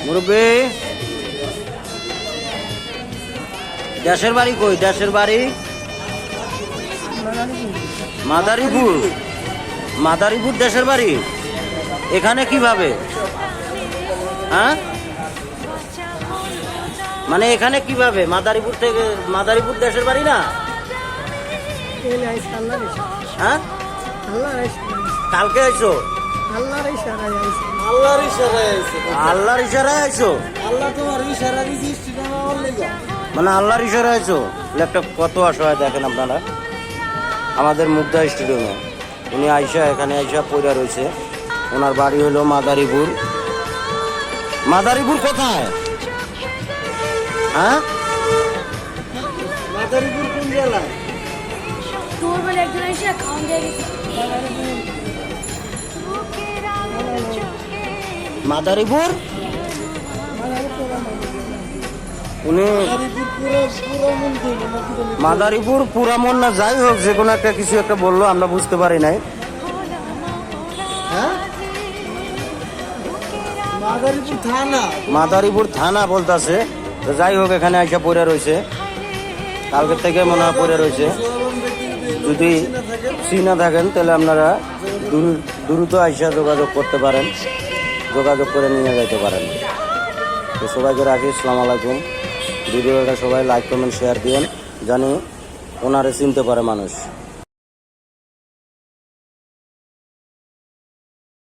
মুরব্বী, দেশের বাড়ি কই? দেশের বাড়ি মাদারীপুর। মাদারীপুর দেশের বাড়ি। এখানে কিভাবে? হ্যাঁ, মানে এখানে কিভাবে? মাদারীপুর থেকে মাদারীপুর দেশের বাড়ি না? হ্যাঁ, কালকে আইছো? আল্লাহর ইশারায় আইছে। আল্লাহর ইশারায় আইছো? আল্লাহ তোমার ইশারা দিছি আমার লাগা। মানে আল্লাহর ইশারায় আইছো? একটা কত অসহায় দেখেন আপনারা। আমাদের মুগ্ধা স্টেডিয়ামে উনি আইসা, এখানে আইসা পড়ে রয়েছে। ওনার বাড়ি হলো মাদারীপুর। মাদারীপুর কোথায়? হ্যাঁ, মাদারীপুর কোন জেলায়? তোর বলে একজন এসে খাওয়ান দিয়ে গেছে। মাদারীপুর। উনি মাদারীপুর পুরামন না যাই হোক, যে কোনো একটা কিছু একটা বললো, আমরা বুঝতে পারি নাই। হ্যাঁ, মাদারীপুর থানা। মাদারীপুর থানা বলতেছে। তো যাই হোক, এখানে আইসা পড়ে রয়েছে, কালকের থেকে মনে হয় পড়ে রয়েছে। যদি চিনা থাকেন তাহলে আপনারা দ্রুত আইসা যোগাযোগ করতে পারেন, যোগাযোগ করে নিয়ে যেতে পারেন। তো সবাইকে রাখি, আসসালামু আলাইকুম। ভিডিওটা সবাই লাইক কমেন্ট শেয়ার দিন, জানি ওনারে চিনতে পারে মানুষ।